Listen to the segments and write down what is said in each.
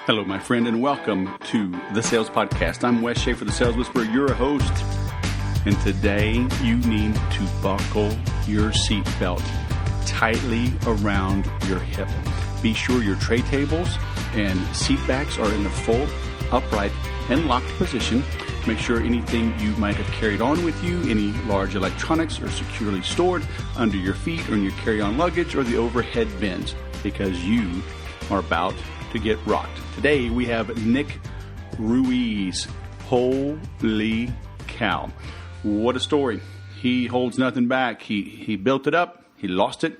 Hello, my friend, and welcome to the Sales Podcast. I'm Wes Schaefer, the Sales Whisperer, your host. And today, you need to buckle your seatbelt tightly around your hip. Be sure your tray tables and seat backs are in the full, upright, and locked position. Make sure anything you might have carried on with you, any large electronics, are securely stored under your feet or in your carry-on luggage or the overhead bins, because you are about to get rocked. Today we have Nick Ruiz. Holy cow. What a story. He holds nothing back. He built it up. He lost it.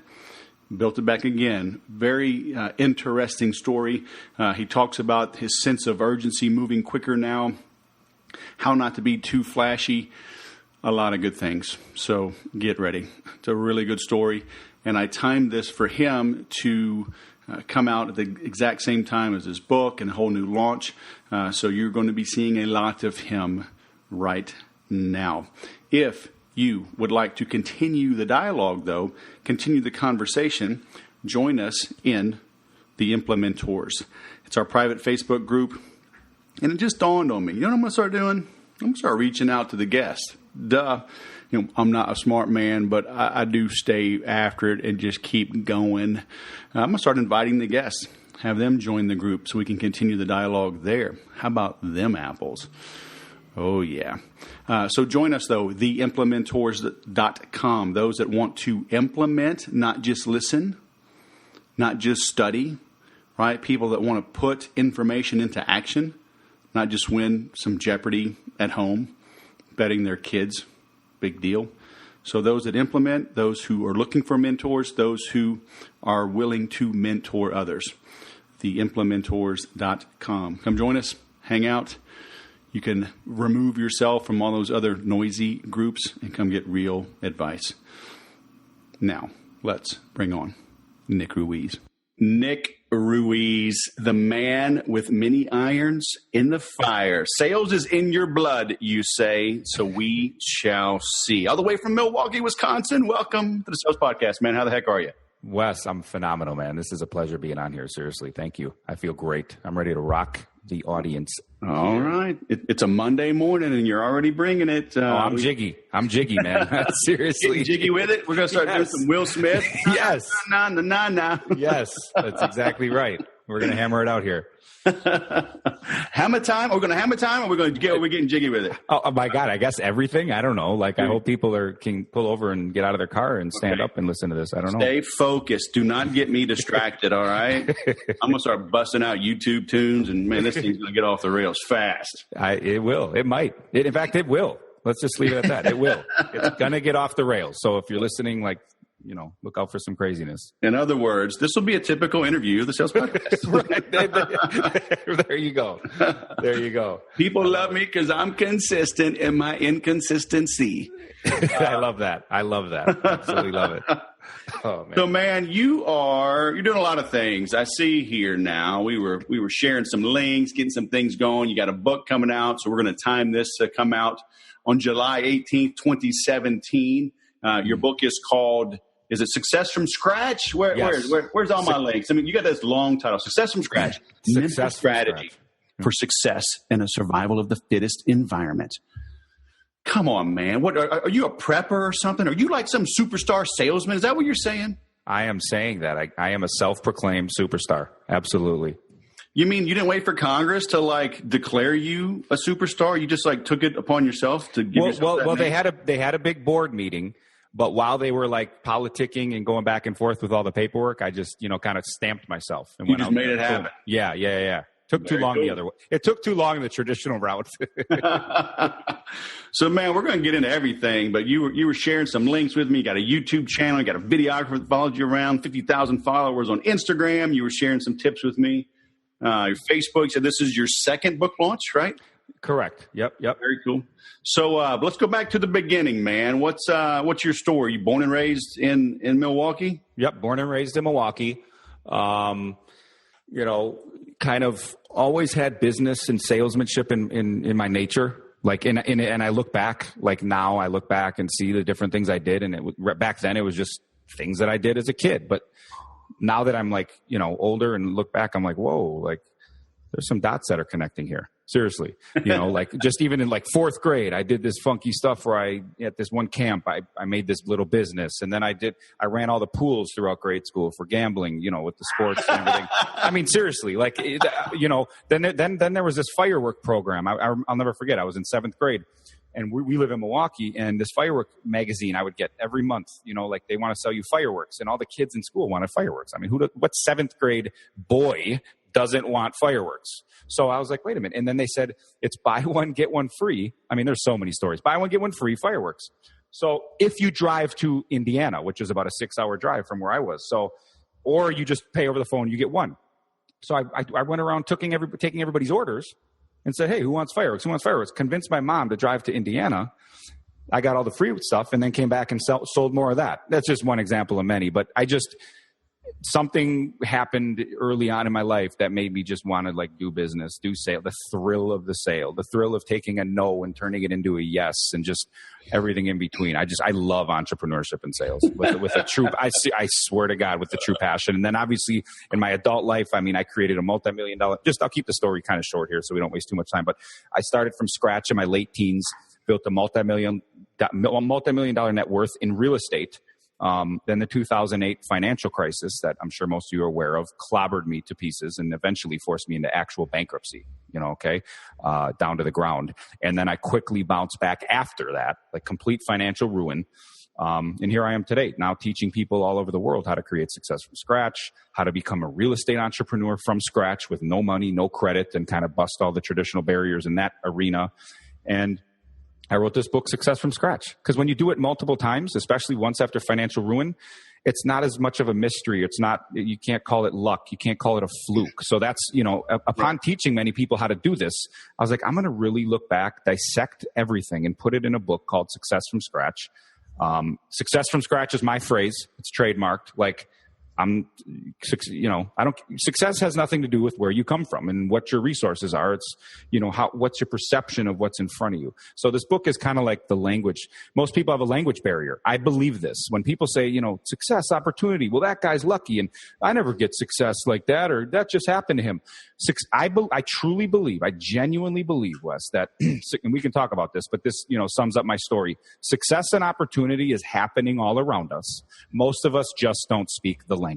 Built it back again. Very interesting story. He talks about his sense of urgency, moving quicker now, how not to be too flashy, a lot of good things. So get ready. It's a really good story. And I timed this for him to come out at the exact same time as his book and a whole new launch. So you're going to be seeing a lot of him right now. If you would like to continue the dialogue, though, continue the conversation, join us in the Implementors. It's our private Facebook group. And it just dawned on me. You know what I'm going to start doing? I'm going to start reaching out to the guests. Duh. You know, I'm not a smart man, but I do stay after it and just keep going. I'm going to start inviting the guests, have them join the group so we can continue the dialogue there. How about them apples? Oh, yeah. So join us, though, theimplementors.com. Those that want to implement, not just listen, not just study, right? People that want to put information into action, not just win some Jeopardy at home, betting their kids. Big deal. So those that implement, those who are looking for mentors, those who are willing to mentor others. Theimplementors.com. Come join us. Hang out. You can remove yourself from all those other noisy groups and come get real advice. Now, let's bring on Nick Ruiz. Nick Ruiz, the man with many irons in the fire. Sales is in your blood, you say, so we shall see. All the way from Milwaukee, Wisconsin, welcome to the Sales Podcast, man. How the heck are you? Wes, I'm phenomenal, man. This is a pleasure being on here. Seriously, thank you. I feel great. I'm ready to rock the audience. All right. It's a Monday morning, and you're already bringing it. I'm jiggy. I'm jiggy, man. Seriously. Getting jiggy with it? We're going to start doing some Will Smith? Yes. Nah. Yes, that's exactly right. We're going to hammer it out here. Hammer time? Are we going to hammer time, or we're getting jiggy with it? Oh, my God. I guess everything. I don't know. Like, I hope people can pull over and get out of their car and stand up and listen to this. I don't know. Stay focused. Do not get me distracted, all right? I'm going to start busting out YouTube tunes, and, man, this thing's going to get off the rails fast. It will. It might. In fact, it will. Let's just leave it at that. It will. It's going to get off the rails. So if you're listening, look out for some craziness. In other words, this will be a typical interview of the Sales Podcast. There you go. There you go. People love me because I'm consistent in my inconsistency. I love that. Absolutely love it. Oh, man. So, man, you're doing a lot of things. I see here now. We were sharing some links, getting some things going. You got a book coming out, so we're going to time this to come out on July 18th, 2017. Your book is called, is it Success from Scratch? Where's all my links? I mean, you got this long title, Success from Scratch. Mental strategy for success in a survival of the fittest environment. Come on, man. What are you, a prepper or something? Are you like some superstar salesman? Is that what you're saying? I am saying that. I am a self-proclaimed superstar. Absolutely. You mean you didn't wait for Congress to declare you a superstar? You just took it upon yourself to give yourself that name? They had a big board meeting, but while they were politicking and going back and forth with all the paperwork, I just kind of stamped myself and went out. Made it happen. Yeah. Took too long the other way. It took too long the traditional route. So, man, we're going to get into everything, but you were sharing some links with me. You got a YouTube channel. You got a videographer that followed you around, 50,000 followers on Instagram. You were sharing some tips with me. Your Facebook, you said this is your second book launch, right? Correct. Yep. Very cool. So let's go back to the beginning, man. What's your story? You born and raised in Milwaukee? Yep, born and raised in Milwaukee. Kind of always had business and salesmanship in my nature. And I look back, now I look back and see the different things I did. And back then it was just things that I did as a kid. But now that I'm older and look back, I'm like, whoa, there's some dots that are connecting here. Seriously, like just even in like fourth grade, I did this funky stuff where at this one camp, I made this little business, and then I ran all the pools throughout grade school for gambling, with the sports and everything. I mean, seriously, like, then there was this firework program. I'll never forget. I was in seventh grade, and we live in Milwaukee, and this firework magazine I would get every month, like they want to sell you fireworks, and all the kids in school wanted fireworks. I mean, what seventh grade boy doesn't want fireworks? So I was like, wait a minute. And then they said, it's buy one, get one free. I mean, there's so many stories. Buy one, get one free fireworks. So if you drive to Indiana, which is about a 6-hour drive from where I was, or you just pay over the phone, you get one. So I went around taking everybody's orders and said, hey, who wants fireworks? Who wants fireworks? Convinced my mom to drive to Indiana. I got all the free stuff and then came back and sold more of that. That's just one example of many. But something happened early on in my life that made me just want to like do business, do sale, the thrill of the sale, the thrill of taking a no and turning it into a yes, and just everything in between. I love entrepreneurship and sales with a true, I swear to God, with the true passion. And then obviously in my adult life, I mean, I created a multi-million-dollar, I'll keep the story kind of short here so we don't waste too much time, but I started from scratch in my late teens, built a multi-million-dollar net worth in real estate. Then the 2008 financial crisis that I'm sure most of you are aware of clobbered me to pieces and eventually forced me into actual bankruptcy, down to the ground. And then I quickly bounced back after that, like complete financial ruin. And here I am today, now teaching people all over the world how to create success from scratch, how to become a real estate entrepreneur from scratch with no money, no credit, and kind of bust all the traditional barriers in that arena. And I wrote this book, Success from Scratch, because when you do it multiple times, especially once after financial ruin, it's not as much of a mystery. You can't call it luck. You can't call it a fluke. So that's, upon teaching many people how to do this, I was like, I'm going to really look back, dissect everything, and put it in a book called Success from Scratch. Success from Scratch is my phrase. It's trademarked. Like, success has nothing to do with where you come from and what your resources are. It's, what's your perception of what's in front of you. So this book is kind of like the language. Most people have a language barrier. I believe this. When people say, success, opportunity, well, that guy's lucky and I never get success like that, or that just happened to him. I truly believe, I genuinely believe, Wes, that, and we can talk about this, but this, sums up my story. Success and opportunity is happening all around us. Most of us just don't speak the language.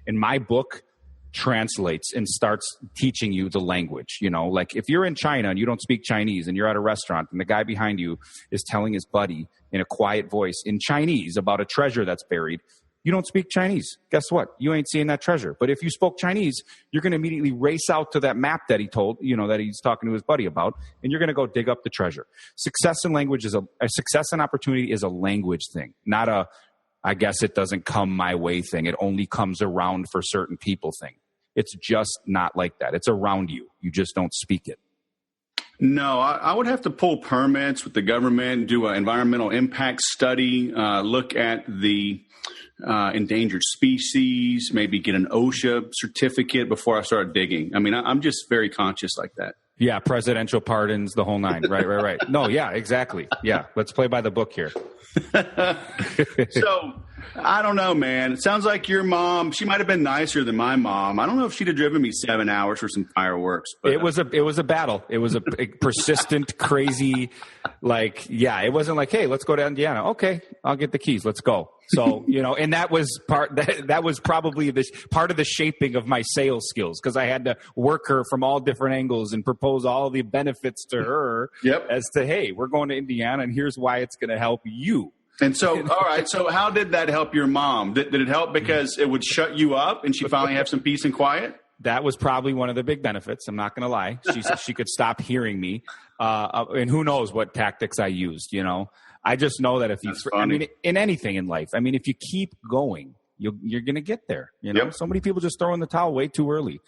And my book translates and starts teaching you the language. Like if you're in China and you don't speak Chinese and you're at a restaurant and the guy behind you is telling his buddy in a quiet voice in Chinese about a treasure that's buried, you don't speak Chinese. Guess what? You ain't seeing that treasure. But if you spoke Chinese, you're going to immediately race out to that map that he told, that he's talking to his buddy about, and you're going to go dig up the treasure. Success and opportunity is a language thing, not I guess it doesn't come my way thing. It only comes around for certain people thing. It's just not like that. It's around you. You just don't speak it. No, I would have to pull permits with the government, do an environmental impact study, look at the endangered species, maybe get an OSHA certificate before I start digging. I mean, I'm just very conscious like that. Yeah, presidential pardons, the whole nine. Right. No, yeah, exactly. Yeah, let's play by the book here. So, I don't know, man. It sounds like your mom, she might have been nicer than my mom. I don't know if she'd have driven me 7 hours for some fireworks. But, it was a battle. It was a persistent, crazy, it wasn't like, hey, let's go to Indiana. Okay, I'll get the keys. Let's go. So, and that was that was probably part of the shaping of my sales skills, because I had to work her from all different angles and propose all the benefits to her as to, hey, we're going to Indiana and here's why it's going to help you. And so, all right. So how did that help your mom? Did it help because it would shut you up and she finally have some peace and quiet? That was probably one of the big benefits. I'm not going to lie. She could stop hearing me. And who knows what tactics I used, I just know that if in anything in life, if you keep going, you're going to get there. So many people just throw in the towel way too early.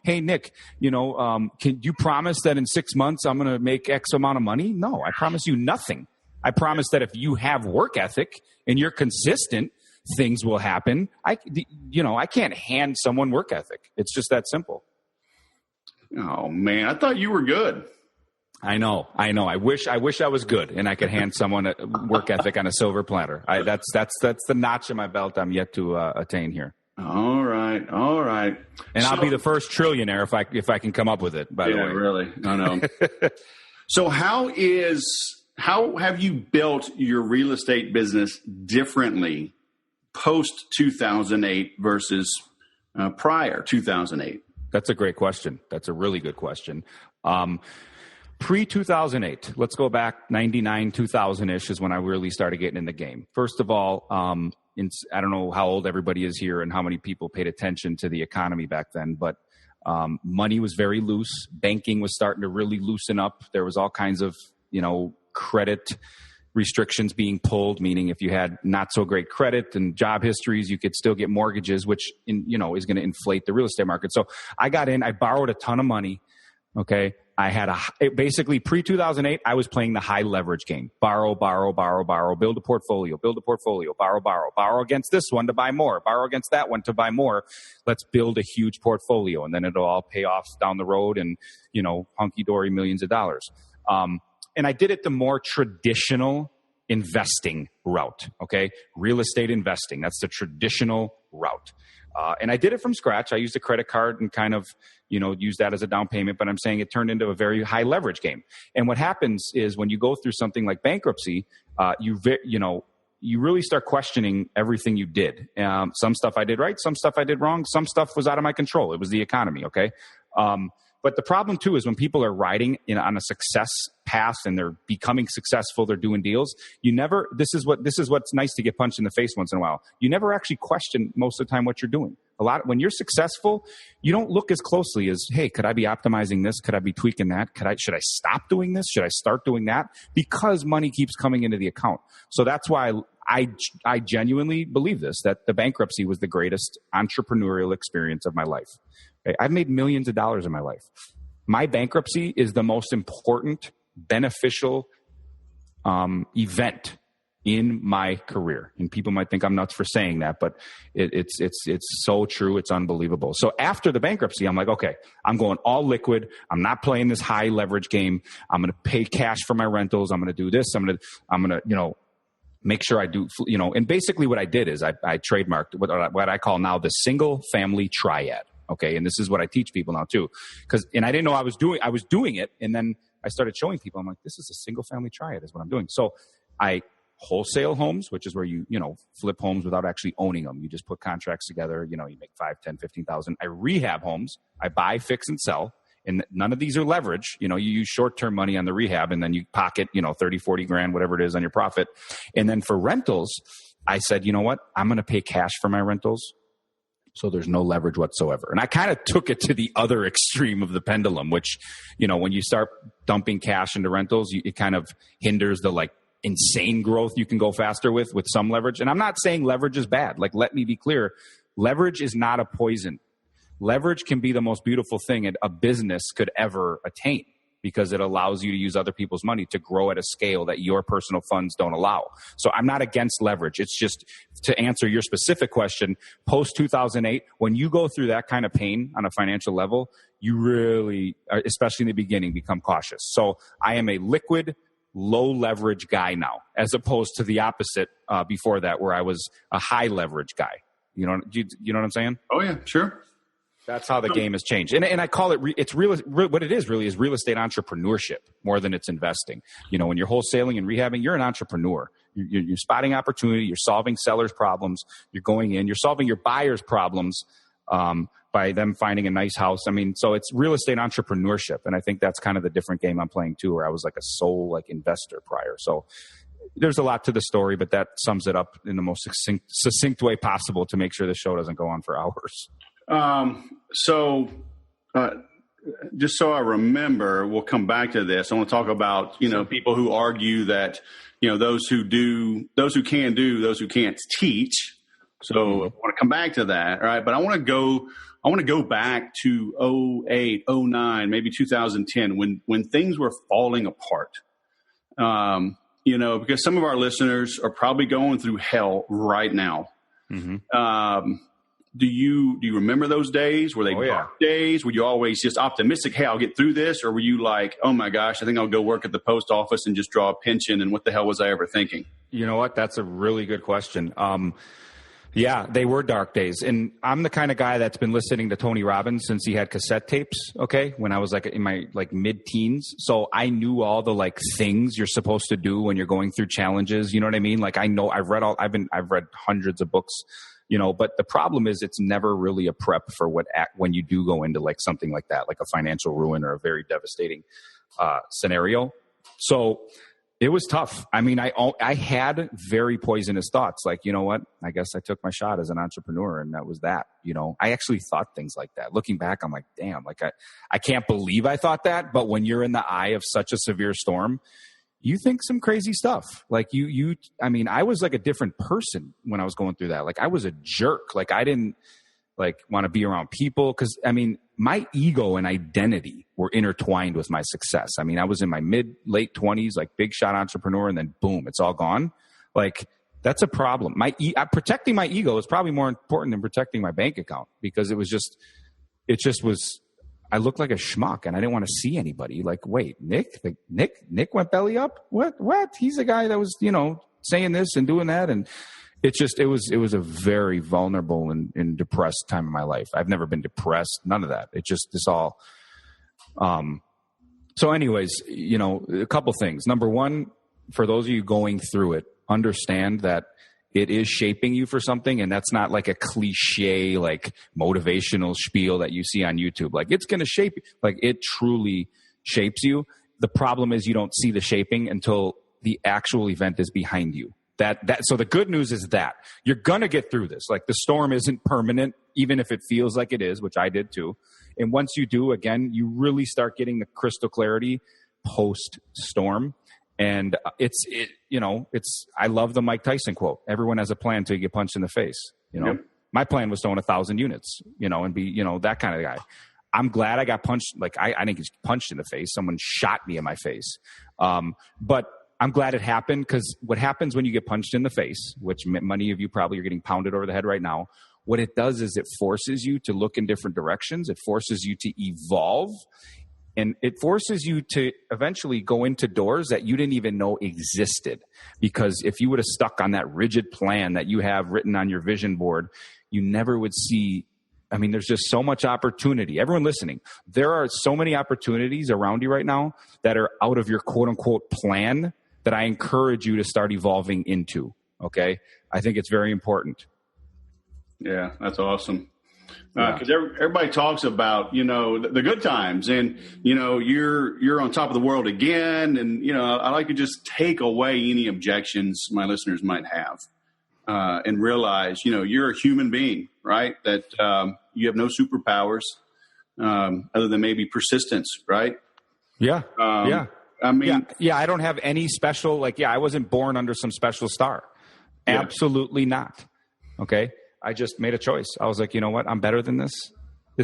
Hey, Nick, can you promise that in 6 months I'm going to make X amount of money? No, I promise you nothing. I promise that if you have work ethic and you're consistent, things will happen. I can't hand someone work ethic. It's just that simple. Oh man, I thought you were good. I know. I wish I was good and I could hand someone a work ethic on a silver platter. That's the notch in my belt I'm yet to attain here. All right. right. All right. And I'll be the first trillionaire if I can come up with it, by the way. Yeah, really. I know. So how have you built your real estate business differently post 2008 versus prior 2008? That's a great question. That's a really good question. Pre-2008, let's go back 99, 2000-ish is when I really started getting in the game. First of all, I don't know how old everybody is here and how many people paid attention to the economy back then, but money was very loose. Banking was starting to really loosen up. There was all kinds of, credit restrictions being pulled, meaning if you had not so great credit and job histories, you could still get mortgages, which, is going to inflate the real estate market. So I got in, I borrowed a ton of money. Okay. I had basically pre-2008, I was playing the high leverage game. Borrow, build a portfolio, borrow against this one to buy more, borrow against that one to buy more. Let's build a huge portfolio, and then it'll all pay off down the road and, hunky-dory millions of dollars. And I did it the more traditional investing route, okay? Real estate investing, that's the traditional route. And I did it from scratch. I used a credit card and kind of, used that as a down payment, but I'm saying it turned into a very high leverage game. And what happens is when you go through something like bankruptcy, you really start questioning everything you did. Some stuff I did right, some stuff I did wrong, some stuff was out of my control. It was the economy, okay? But the problem too is when people are riding on a success path and they're becoming successful, they're doing deals. This is what's nice to get punched in the face once in a while. You never actually question most of the time what you're doing. When you're successful, you don't look as closely as, hey, could I be optimizing this? Could I be tweaking that? Should I stop doing this? Should I start doing that? Because money keeps coming into the account. So that's why I genuinely believe this, that the bankruptcy was the greatest entrepreneurial experience of my life. Okay? I've made millions of dollars in my life. My bankruptcy is the most important, beneficial event in my career. And people might think I'm nuts for saying that, but it's so true. It's unbelievable. So after the bankruptcy, I'm like, okay, I'm going all liquid. I'm not playing this high leverage game. I'm going to pay cash for my rentals. I'm going to do this. I'm going to, make sure I do, and basically what I did is I trademarked what I call now the single family triad. Okay. And this is what I teach people now too. And I didn't know I was doing it. And then I started showing people, I'm like, this is a single family triad is what I'm doing. So I wholesale homes, which is where you flip homes without actually owning them. You just put contracts together, you make 5, 10, 15,000. I rehab homes. I buy, fix, and sell. And none of these are leverage. You use short-term money on the rehab and then you pocket, 30, 40 grand, whatever it is on your profit. And then for rentals, I said, you know what? I'm going to pay cash for my rentals. So there's no leverage whatsoever. And I kind of took it to the other extreme of the pendulum, which, when you start dumping cash into rentals, it kind of hinders the insane growth you can go faster with some leverage. And I'm not saying leverage is bad. Let me be clear. Leverage is not a poison. Leverage can be the most beautiful thing a business could ever attain because it allows you to use other people's money to grow at a scale that your personal funds don't allow. So I'm not against leverage. It's just to answer your specific question, post 2008, when you go through that kind of pain on a financial level, you really, especially in the beginning, become cautious. So I am a liquid, low leverage guy now, as opposed to the opposite before that, where I was a high leverage guy. You know what I'm saying? Oh yeah, sure. That's how the game has changed. And I call it, it's real, what it is really is real estate entrepreneurship more than it's investing. When you're wholesaling and rehabbing, you're an entrepreneur. You're spotting opportunity. You're solving sellers' problems. You're going in. You're solving your buyers' problems by them finding a nice house. So it's real estate entrepreneurship. And I think that's kind of the different game I'm playing too, where I was like a sole investor prior. So there's a lot to the story, but that sums it up in the most succinct way possible to make sure the show doesn't go on for hours. Just so I remember, we'll come back to this. I want to talk about, people who argue that, those who can do, those who can't teach. So I want to come back to that. All right. But I want to go back to 08, 09, maybe 2010 when things were falling apart. Because some of our listeners are probably going through hell right now. Mm-hmm. Do you remember those days? Were they dark days? Were you always just optimistic? Hey, I'll get through this. Or were you like, oh my gosh, I think I'll go work at the post office and just draw a pension. And what the hell was I ever thinking? You know what? That's a really good question. Yeah, they were dark days. And I'm the kind of guy that's been listening to Tony Robbins since he had cassette tapes, okay, when I was like in my like mid-teens. So I knew all the like things you're supposed to do when you're going through challenges. You know what I mean? Like I know I've read hundreds of books, you know, but the problem is it's never really a prep for when you do go into like something like that, like a financial ruin or a very devastating scenario. So it was tough. I mean, I had very poisonous thoughts. Like, you know what? I guess I took my shot as an entrepreneur, and that was that. You know, I actually thought things like that. Looking back, I'm like, damn, like I can't believe I thought that. But when you're in the eye of such a severe storm, you think some crazy stuff. Like I mean, I was like a different person when I was going through that. Like I was a jerk. Like I didn't like want to be around people because, I mean, my ego and identity were intertwined with my success. I mean, I was in my late 20s, like big shot entrepreneur, and then boom, it's all gone. Like that's a problem. Protecting my ego is probably more important than protecting my bank account, because I looked like a schmuck and I didn't want to see anybody. Like, wait, Nick went belly up? What? He's the guy that was, you know, saying this and doing that. And it was a very vulnerable and depressed time in my life. I've never been depressed, none of that. So anyways, you know, a couple things. Number one, for those of you going through it, understand that it is shaping you for something. And that's not like a cliche, like motivational spiel that you see on YouTube. Like it's going to shape you. Like it truly shapes you. The problem is you don't see the shaping until the actual event is behind you. So the good news is that you're going to get through this. Like the storm isn't permanent, even if it feels like it is, which I did too. And once you do, again, you really start getting the crystal clarity post storm. And I love the Mike Tyson quote. Everyone has a plan until you get punched in the face. You know, Yep. My plan was to own 1,000 units, you know, and be, you know, that kind of guy. I'm glad I got punched. Like I didn't get punched in the face. Someone shot me in my face. But I'm glad it happened, because what happens when you get punched in the face, which many of you probably are getting pounded over the head right now, what it does is it forces you to look in different directions. It forces you to evolve, and it forces you to eventually go into doors that you didn't even know existed. Because if you would have stuck on that rigid plan that you have written on your vision board, you never would see. I mean, there's just so much opportunity. Everyone listening, there are so many opportunities around you right now that are out of your quote unquote plan that I encourage you to start evolving into. Okay. I think it's very important. Yeah, that's awesome. Because everybody talks about, you know, the good times, and, you know, you're on top of the world again. And, you know, I like to just take away any objections my listeners might have, and realize, you know, you're a human being, right? That you have no superpowers other than maybe persistence, right? Yeah. Yeah. I mean, I don't have any special, I wasn't born under some special star. Yeah. Absolutely not. Okay. I just made a choice. I was like, you know what? I'm better than this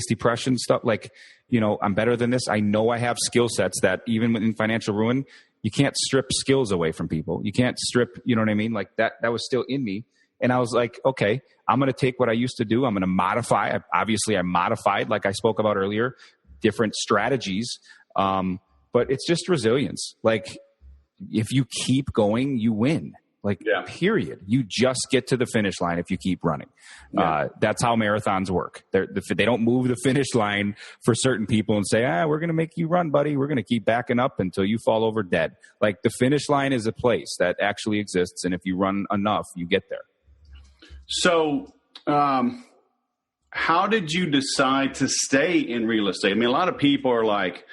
depression stuff. Like, you know, I'm better than this. I know I have skill sets that even in financial ruin, you can't strip skills away from people. You can't strip, you know what I mean? Like that was still in me. And I was like, okay, I'm going to take what I used to do. I'm going to modify. I modified, like I spoke about earlier, different strategies. But it's just resilience. Like if you keep going, you win. Like, period. You just get to the finish line if you keep running. Yeah. That's how marathons work. They don't move the finish line for certain people and say, we're going to make you run, buddy. We're going to keep backing up until you fall over dead. Like the finish line is a place that actually exists. And if you run enough, you get there. So, how did you decide to stay in real estate? I mean, a lot of people are like,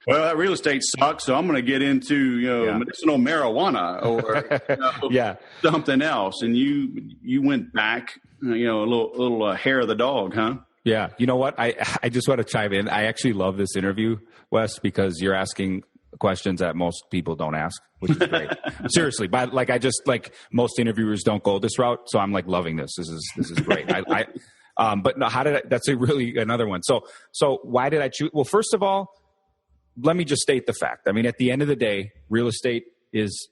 well, that real estate sucks, so I'm going to get into, medicinal marijuana or something else. And you went back, a little hair of the dog, huh? Yeah. You know what? I just want to chime in. I actually love this interview, Wes, because you're asking questions that most people don't ask, which is great. Seriously, but most interviewers don't go this route, so I'm loving this. This is great. But no, that's another one. So why did I choose? Well, first of all, let me just state the fact. I mean, at the end of the day, real estate is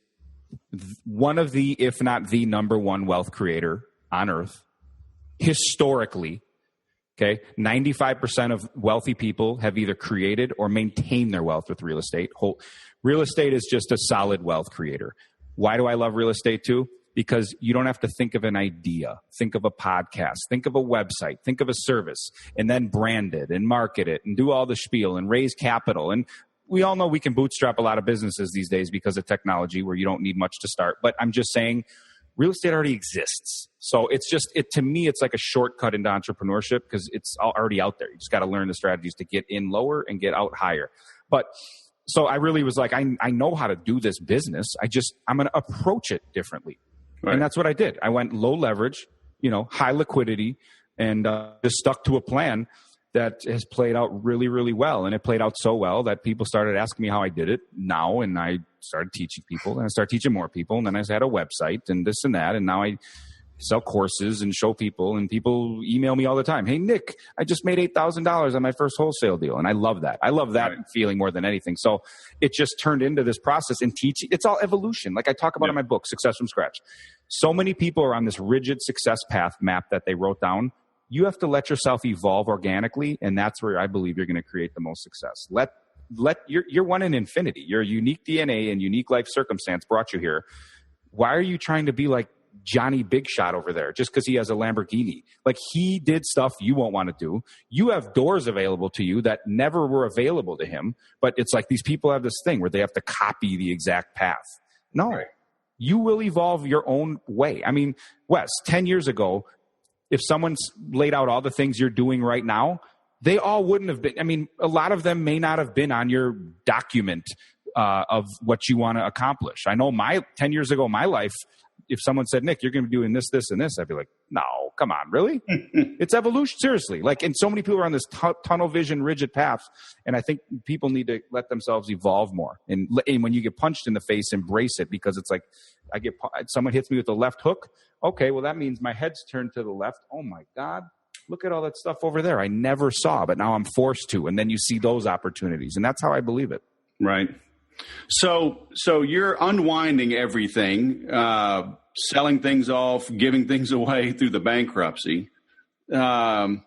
one of the, if not the number one wealth creator on earth. Historically, okay, 95% of wealthy people have either created or maintained their wealth with real estate. Real estate is just a solid wealth creator. Why do I love real estate too? because you don't have to think of an idea, think of a podcast, think of a website, think of a service, and then brand it and market it and do all the spiel and raise capital. And we all know we can bootstrap a lot of businesses these days because of technology where you don't need much to start. But I'm just saying real estate already exists. So to me, it's like a shortcut into entrepreneurship because it's already out there. You just got to learn the strategies to get in lower and get out higher. But so I really was like, I know how to do this business. I'm going to approach it differently. Right. And that's what I did. I went low leverage, high liquidity, and just stuck to a plan that has played out really, really well. And it played out so well that people started asking me how I did it now. And I started teaching people, and I started teaching more people. And then I had a website and this and that. And now I sell courses and show people, and people email me all the time. Hey, Nick, I just made $8,000 on my first wholesale deal. And I love that. I love that feeling more than anything. So it just turned into this process and teaching. It's all evolution. Like I talk about in my book, Success from Scratch. So many people are on this rigid success path map that they wrote down. You have to let yourself evolve organically, and that's where I believe you're going to create the most success. You're one in infinity. Your unique DNA and unique life circumstance brought you here. Why are you trying to be like Johnny Big Shot over there just because he has a Lamborghini? Like, he did stuff you won't want to do. You have doors available to you that never were available to him. But it's like these people have this thing where they have to copy the exact path. No, you will evolve your own way. I mean, Wes, 10 years ago, if someone's laid out all the things you're doing right now, they all wouldn't have been. I mean, a lot of them may not have been on your document of what you want to accomplish. I know 10 years ago, my life, if someone said, Nick, you're going to be doing this, this, and this, I'd be like, no, come on, really? It's evolution, seriously. Like, and so many people are on this tunnel vision, rigid path, and I think people need to let themselves evolve more. And when you get punched in the face, embrace it, because it's like, someone hits me with a left hook. Okay, well, that means my head's turned to the left. Oh my God, look at all that stuff over there I never saw, but now I'm forced to. And then you see those opportunities, and that's how I believe it. Right. So you're unwinding everything, selling things off, giving things away through the bankruptcy. How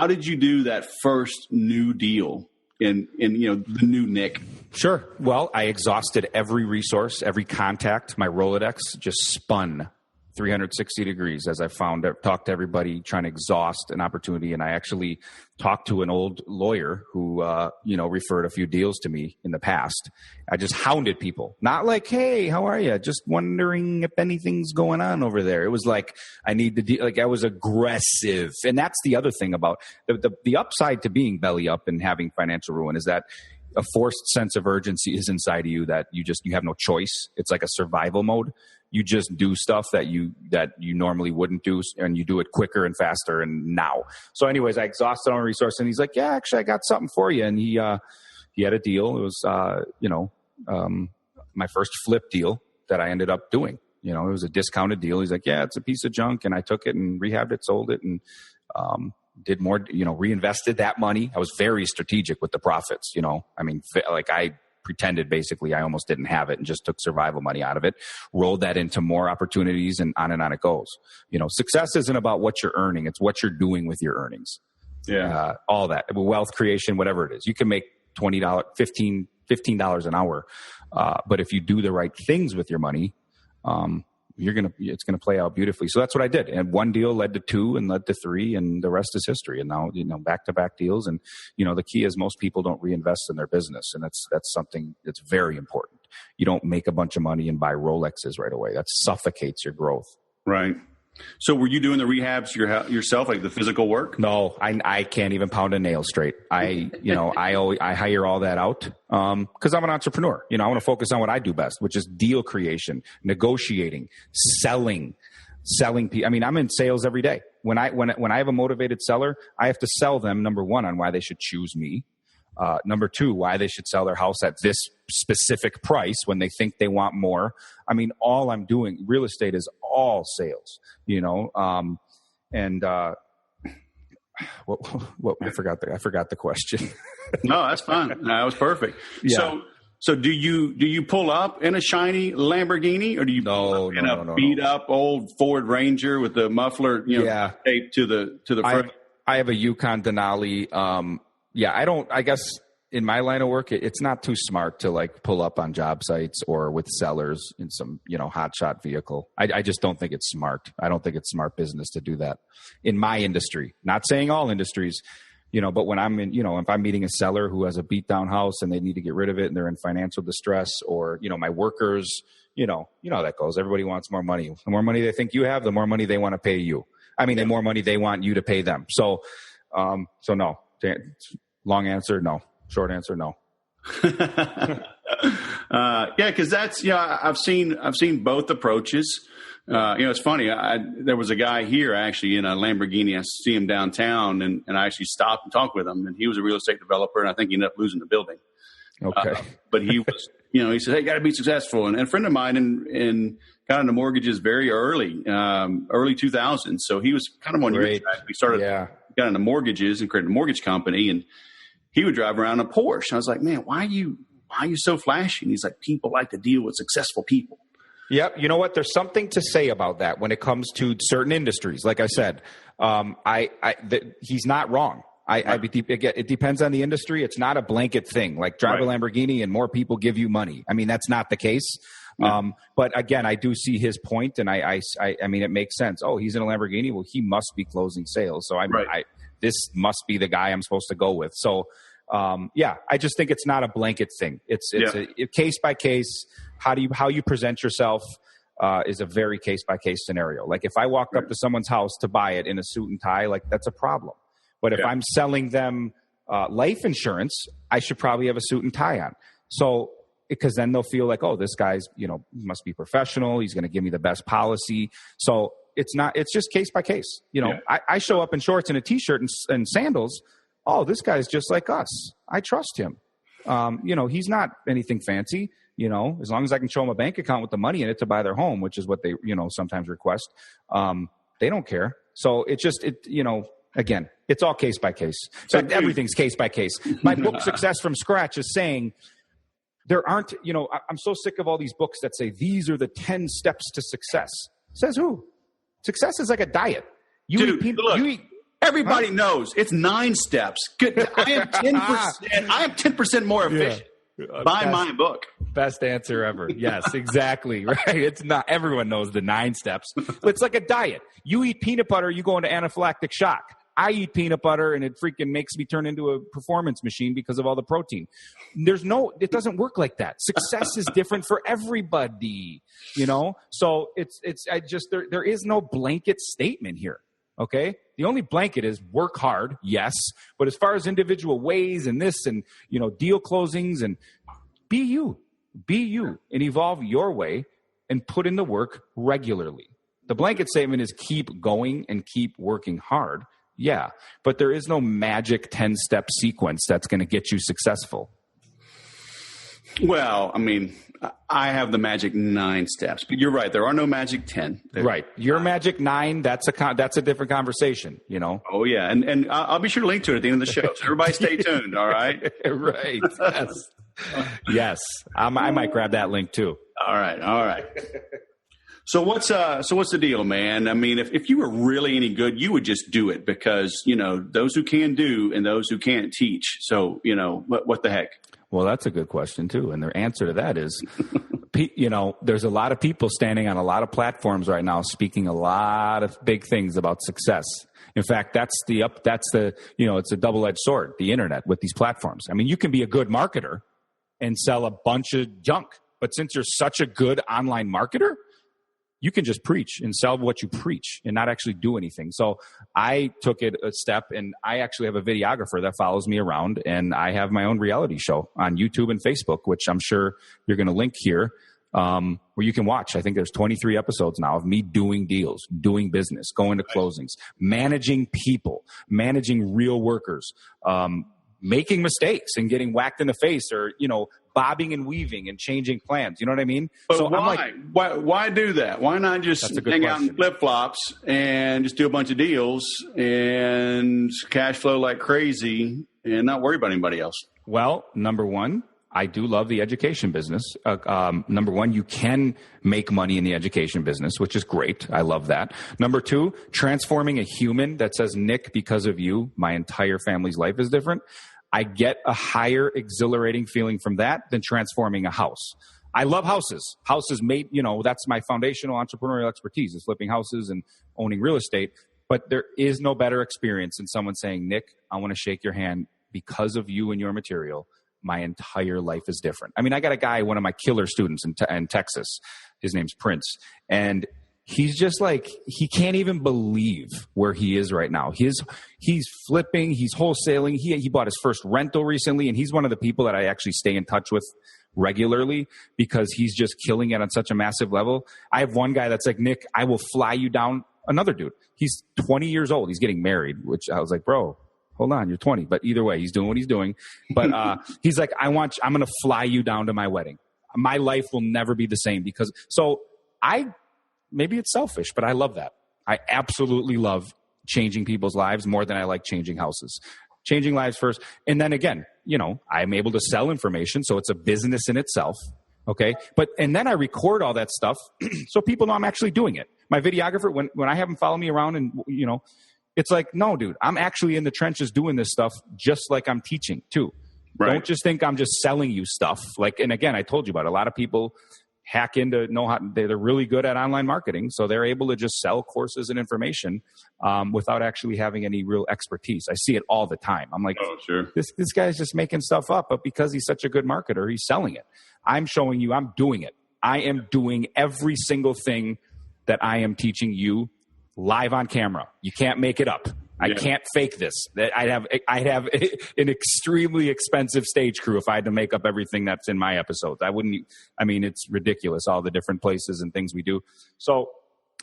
did you do that first new deal in the new Nick? Sure. Well, I exhausted every resource, every contact. My Rolodex just spun 360 degrees as I talked to everybody, trying to exhaust an opportunity. And I actually talked to an old lawyer who, referred a few deals to me in the past. I just hounded people, not like, hey, how are you? Just wondering if anything's going on over there. It was like, I need the deal. Like, I was aggressive. And that's the other thing about the upside to being belly up and having financial ruin is that a forced sense of urgency is inside of you that you have no choice. It's like a survival mode. You just do stuff that you normally wouldn't do, and you do it quicker and faster and now. So anyways, I exhausted on resource, and he's like, yeah, actually I got something for you. And he had a deal. It was, my first flip deal that I ended up doing. It was a discounted deal. He's like, yeah, it's a piece of junk. And I took it and rehabbed it, sold it, and, did more, reinvested that money. I was very strategic with the profits, I mean, like I pretended basically I almost didn't have it and just took survival money out of it, rolled that into more opportunities, and on it goes. Success isn't about what you're earning. It's what you're doing with your earnings. Yeah. All that wealth creation, whatever it is, you can make $20, $15 an hour. But if you do the right things with your money, it's going to play out beautifully. So that's what I did. And one deal led to two and led to three, and the rest is history. And now, back-to-back deals. And, the key is most people don't reinvest in their business. And that's something that's very important. You don't make a bunch of money and buy Rolexes right away. That suffocates your growth. Right. So were you doing the rehabs yourself, like the physical work? No, I can't even pound a nail straight. I hire all that out because I'm an entrepreneur. I want to focus on what I do best, which is deal creation, negotiating, selling. I mean, I'm in sales every day. When I have a motivated seller, I have to sell them, number one, on why they should choose me. Number two, why they should sell their house at this specific price when they think they want more. I mean, all I'm doing, real estate is all sales, what I forgot the question. No, that's fine. That was perfect. Yeah. So do you pull up in a shiny Lamborghini, or do you pull up in a beat up old Ford Ranger with the muffler, taped to the front? I have a Yukon Denali. I guess in my line of work, it's not too smart to like pull up on job sites or with sellers in some, hotshot vehicle. I just don't think it's smart. I don't think it's smart business to do that in my industry. Not saying all industries, but when I'm in, if I'm meeting a seller who has a beat down house and they need to get rid of it and they're in financial distress, or, my workers, how that goes. Everybody wants more money. The more money they think you have, the more money they want to pay you. The more money they want you to pay them. So no. Long answer, no. Short answer, no. Because that's I've seen both approaches. It's funny. There was a guy here actually in a Lamborghini. I see him downtown, and I actually stopped and talked with him. And he was a real estate developer, and I think he ended up losing the building. Okay, but he was, he said, "Hey, got to be successful." And a friend of mine in got into mortgages very early 2000s. So he was kind of on your track. We started got into mortgages and created a mortgage company, and he would drive around a Porsche. I was like, man, why are you so flashy? And he's like, people like to deal with successful people. Yep. You know what? There's something to say about that when it comes to certain industries. Like I said, he's not wrong. It depends on the industry. It's not a blanket thing. Like drive a Lamborghini and more people give you money. That's not the case. Yeah. But again, I do see his point, and it makes sense. Oh, he's in a Lamborghini. Well, he must be closing sales. So this must be the guy I'm supposed to go with. So, I just think it's not a blanket thing. It's a case by case. How you present yourself is a very case by case scenario. Like if I walked up to someone's house to buy it in a suit and tie, like that's a problem. But if I'm selling them life insurance, I should probably have a suit and tie on. So because then they'll feel like, oh, this guy's must be professional. He's going to give me the best policy. So it's just case by case. I show up in shorts and a t-shirt and sandals. Oh, this guy's just like us. I trust him. He's not anything fancy, as long as I can show him a bank account with the money in it to buy their home, which is what they, sometimes request. They don't care. So again, it's all case by case. So everything's case by case. My book, Success from Scratch, is saying there aren't, I'm so sick of all these books that say these are the 10 steps to success. Says who? Success is like a diet. Everybody knows it's 9 steps. Good. I am 10%. I am 10% more efficient. Buy my book. Best answer ever. Yes, exactly. Right. It's not. Everyone knows the 9 steps. It's like a diet. You eat peanut butter, you go into anaphylactic shock. I eat peanut butter, and it freaking makes me turn into a performance machine because of all the protein. It doesn't work like that. Success is different for everybody. So there is no blanket statement here. Okay. The only blanket is work hard. Yes. But as far as individual ways and this and, deal closings, and be you and evolve your way and put in the work regularly. The blanket statement is keep going and keep working hard. Yeah. But there is no magic 10-step sequence that's going to get you successful. Well, I have the magic 9 steps, but you're right. There are no magic 10. Right. Your magic 9, that's a different conversation, Oh yeah. And I'll be sure to link to it at the end of the show. So everybody stay tuned. All right. Right. Yes. Yes. I might grab that link too. All right. So what's the deal, man? If you were really any good, you would just do it because, those who can do and those who can't teach. So, what the heck? Well, that's a good question too. And their answer to that is, there's a lot of people standing on a lot of platforms right now, speaking a lot of big things about success. In fact, it's a double-edged sword, the internet with these platforms. You can be a good marketer and sell a bunch of junk, but since you're such a good online marketer, you can just preach and sell what you preach and not actually do anything. So I took it a step, and I actually have a videographer that follows me around, and I have my own reality show on YouTube and Facebook, which I'm sure you're going to link here, where you can watch. I think there's 23 episodes now of me doing deals, doing business, going to closings, managing people, managing real workers, making mistakes and getting whacked in the face, or, bobbing and weaving and changing plans. You know what I mean? But so why do that? Why not just hang out in flip-flops and just do a bunch of deals and cash flow like crazy and not worry about anybody else? Well, number one, I do love the education business. Number one, you can make money in the education business, which is great. I love that. Number two, transforming a human that says, Nick, because of you, my entire family's life is different. I get a higher exhilarating feeling from that than transforming a house. I love houses. Houses that's my foundational entrepreneurial expertise is flipping houses and owning real estate. But there is no better experience than someone saying, Nick, I want to shake your hand because of you and your material. My entire life is different. I mean, I got a guy, one of my killer students in Texas. His name's Prince. And he's just like, he can't even believe where he is right now. He's flipping, he's wholesaling. He bought his first rental recently. And he's one of the people that I actually stay in touch with regularly because he's just killing it on such a massive level. I have one guy that's like, Nick, I will fly you down. Another dude, he's 20 years old. He's getting married, which I was like, bro, hold on, you're 20. But either way, he's doing what he's doing. But he's like, I'm going to fly you down to my wedding. My life will never be the same maybe it's selfish, but I love that. I absolutely love changing people's lives more than I like changing houses. Changing lives first. And then again, I'm able to sell information. So it's a business in itself. Okay. And then I record all that stuff so people know I'm actually doing it. My videographer, when I have him follow me around and, it's like, no, dude, I'm actually in the trenches doing this stuff just like I'm teaching too. Right. Don't just think I'm just selling you stuff. And again, I told you about it. A lot of people hack into they're really good at online marketing. So they're able to just sell courses and information without actually having any real expertise. I see it all the time. I'm like, oh, sure. This guy's just making stuff up, but because he's such a good marketer, he's selling it. I'm showing you I'm doing it. I am doing every single thing that I am teaching you live on camera. You can't make it up. I can't fake this. I'd have an extremely expensive stage crew if I had to make up everything that's in my episodes. It's ridiculous, all the different places and things we do. So,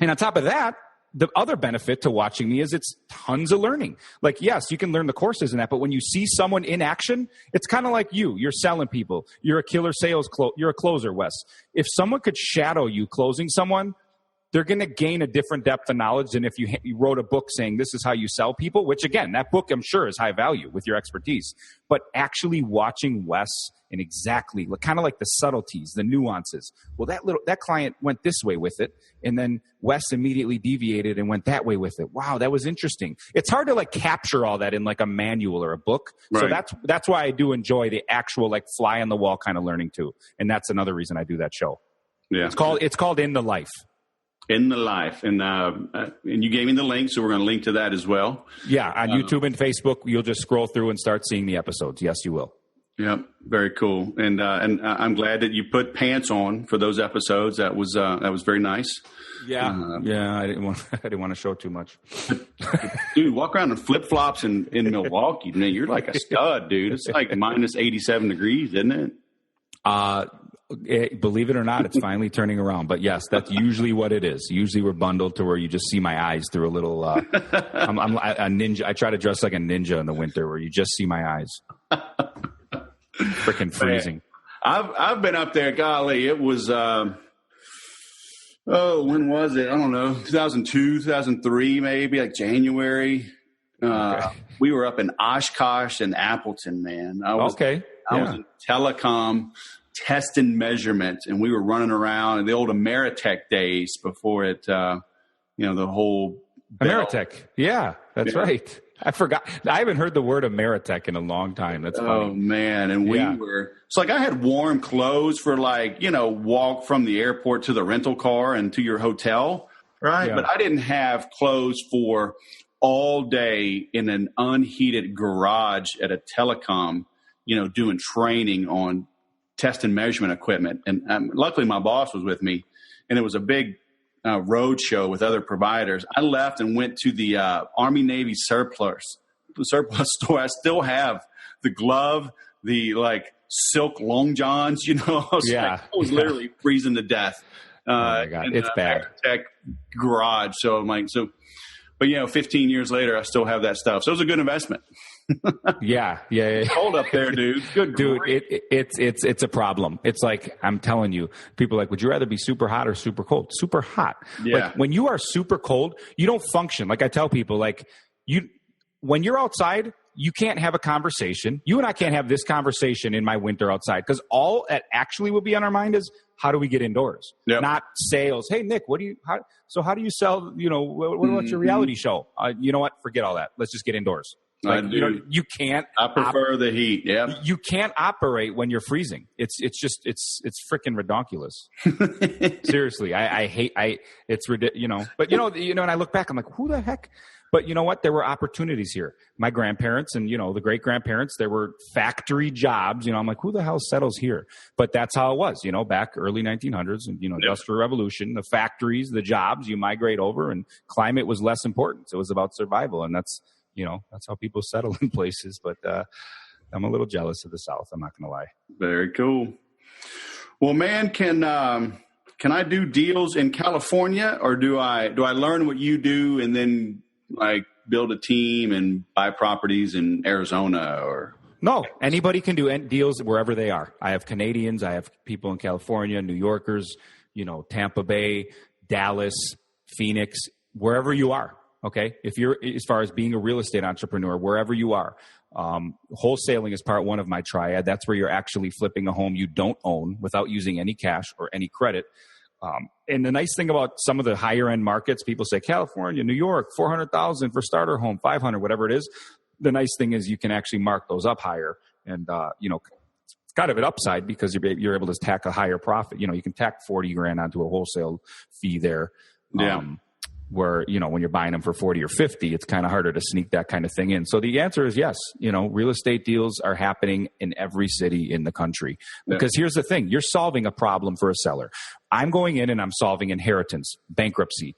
and on top of that, the other benefit to watching me is it's tons of learning. Like, yes, you can learn the courses and that, but when you see someone in action, it's kind of like you're selling people. You're a killer you're a closer, Wes. If someone could shadow you closing someone, they're going to gain a different depth of knowledge than if you wrote a book saying this is how you sell people, which again, that book I'm sure is high value with your expertise. But actually watching Wes and exactly kind of like the subtleties, the nuances. Well, that client went this way with it, and then Wes immediately deviated and went that way with it. Wow, that was interesting. It's hard to capture all that in a manual or a book. Right. So that's why I do enjoy the actual fly on the wall kind of learning too. And that's another reason I do that show. Yeah, it's called In the Life. In the Life. And you gave me the link, so we're going to link to that as well. Yeah, on YouTube and Facebook, you'll just scroll through and start seeing the episodes. Yes, you will. Yep, very cool. And I'm glad that you put pants on for those episodes. That was very nice. Yeah, I didn't want to show too much. Dude, walk around in flip flops in Milwaukee. Man, you're like a stud, dude. It's like minus 87 degrees, isn't it? Believe it or not, it's finally turning around. But yes, that's usually what it is. Usually we're bundled to where you just see my eyes through a little. I'm a ninja. I try to dress like a ninja in the winter, where you just see my eyes. Freaking freezing. Man, I've been up there. Golly, it was. When was it? I don't know. 2002, 2003, maybe January. Okay. We were up in Oshkosh and Appleton, man. I was in telecom. Test and measurement, and we were running around in the old Ameritech days before it, the whole Ameritech. Yeah, that's right. I forgot. I haven't heard the word Ameritech in a long time. That's funny. Oh man, and we were. It's I had warm clothes for walk from the airport to the rental car and to your hotel, right? Yeah. But I didn't have clothes for all day in an unheated garage at a telecom, doing training on test and measurement equipment. And luckily my boss was with me, and it was a big road show with other providers. I left and went to the Army Navy surplus store. I still have the glove, the silk long johns, I was literally freezing to death. Oh my God, it's bad. Tech garage. So I'm but 15 years later, I still have that stuff. So it was a good investment. Yeah. Cold up there, dude. Good, dude. It's a problem. It's I'm telling you, people are would you rather be super hot or super cold? Super hot. Yeah. When you are super cold, you don't function. I tell people, when you're outside, you can't have a conversation. You and I can't have this conversation in my winter outside, because all that actually will be on our mind is how do we get indoors? Yep. Not sales. Hey, Nick, how do you sell? What's your reality show? You know what? Forget all that. Let's just get indoors. Like, you can't. I prefer the heat. Yeah. You can't operate when you're freezing. It's freaking redonkulous. Seriously. It's ridiculous, but and I look back, I'm like, who the heck? But you know what? There were opportunities here. My grandparents and, the great grandparents, there were factory jobs, I'm like, who the hell settles here? But that's how it was, back early 1900s and, Industrial Revolution, the factories, the jobs, you migrate over, and climate was less important. So it was about survival. And that's how people settle in places. But I'm a little jealous of the South. I'm not going to lie. Very cool. Well, man, can I do deals in California, or do I learn what you do and then like build a team and buy properties in Arizona? Or no, anybody can do deals wherever they are. I have Canadians, I have people in California, New Yorkers, Tampa Bay, Dallas, Phoenix, wherever you are. Okay. If you're, as far as being a real estate entrepreneur, wherever you are, wholesaling is part one of my triad. That's where you're actually flipping a home you don't own without using any cash or any credit. And the nice thing about some of the higher end markets, people say California, New York, 400,000 for starter home, 500, whatever it is. The nice thing is you can actually mark those up higher, and it's kind of an upside because you're able to tack a higher profit. You can tack 40 grand onto a wholesale fee there. Yeah. Where, when you're buying them for 40 or 50, it's kind of harder to sneak that kind of thing in. So the answer is yes. Real estate deals are happening in every city in the country. Because here's the thing. You're solving a problem for a seller. I'm going in and I'm solving inheritance, bankruptcy,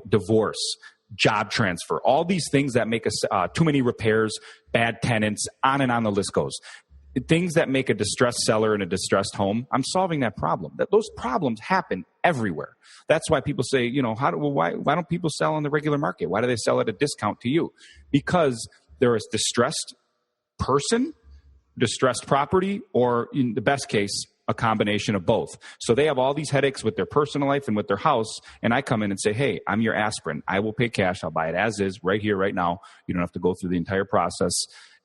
divorce, job transfer, all these things that make us too many repairs, bad tenants, on and on the list goes. Things that make a distressed seller in a distressed home, I'm solving that problem. Those problems happen everywhere. That's why people say, why don't people sell on the regular market? Why do they sell at a discount to you? Because there is distressed person, distressed property, or in the best case, a combination of both. So they have all these headaches with their personal life and with their house. And I come in and say, hey, I'm your aspirin. I will pay cash. I'll buy it as is right here, right now. You don't have to go through the entire process.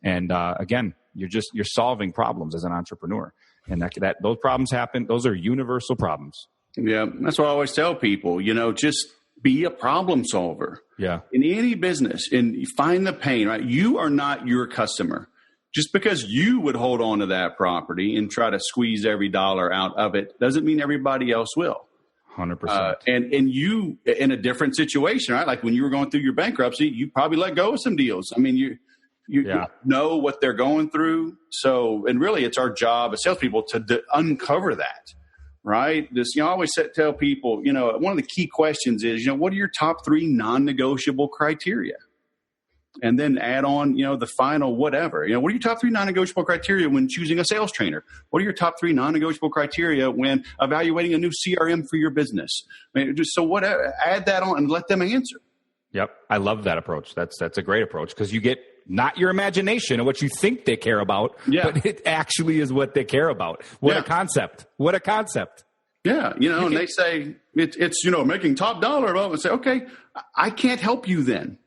And again, you're solving problems as an entrepreneur, and that those problems happen. Those are universal problems. Yeah. That's what I always tell people, just be a problem solver. Yeah. In any business, and you find the pain, right? You are not your customer. Just because you would hold on to that property and try to squeeze every dollar out of it doesn't mean everybody else will. 100%. And you, in a different situation, right? Like when you were going through your bankruptcy, you probably let go of some deals. I mean, you know what they're going through. So, and really it's our job as salespeople to uncover that, right? I always tell people, one of the key questions is, what are your top 3 non-negotiable criteria? And then add on, the final whatever. What are your top 3 non-negotiable criteria when choosing a sales trainer? What are your top 3 non-negotiable criteria when evaluating a new CRM for your business? I mean, just so whatever, add that on and let them answer. Yep. I love that approach. That's a great approach, because you get not your imagination and what you think they care about, but it actually is what they care about. What a concept. What a concept. Yeah. And they say it's making top dollar. And say, okay, I can't help you then.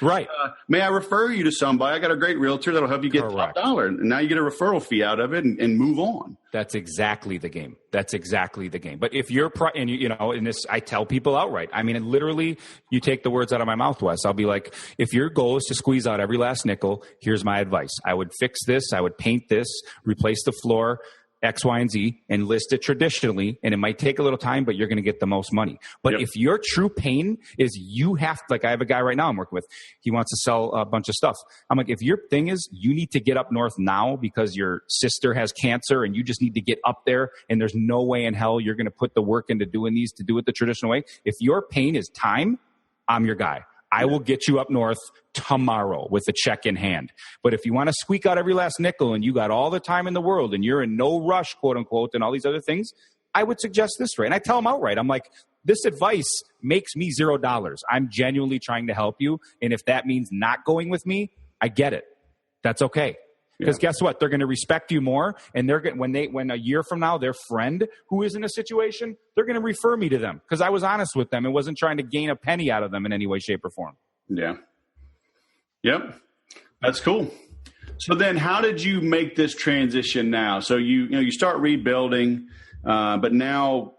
Right. May I refer you to somebody? I got a great realtor that'll help you get top dollar. And now you get a referral fee out of it and move on. That's exactly the game. But if you're, in this, I tell people outright. I mean, literally, you take the words out of my mouth, Wes. I'll be like, if your goal is to squeeze out every last nickel, here's my advice. I would fix this. I would paint this, replace the floor, X, Y, and Z, and list it traditionally. And it might take a little time, but you're going to get the most money. But if your true pain is like I have a guy right now I'm working with, he wants to sell a bunch of stuff. I'm like, if your thing is you need to get up north now because your sister has cancer and you just need to get up there and there's no way in hell you're going to put the work into doing these to do it the traditional way. If your pain is time, I'm your guy. I will get you up north tomorrow with a check in hand. But if you want to squeak out every last nickel and you got all the time in the world and you're in no rush, quote unquote, and all these other things, I would suggest this way. And I tell them outright, I'm like, this advice makes me $0. I'm genuinely trying to help you. And if that means not going with me, I get it. That's okay. Because guess what? They're going to respect you more. And they're going when a year from now, their friend who is in a situation, they're going to refer me to them because I was honest with them and wasn't trying to gain a penny out of them in any way, shape, or form. Yeah. Yep. That's cool. So then how did you make this transition now? So you start rebuilding, but now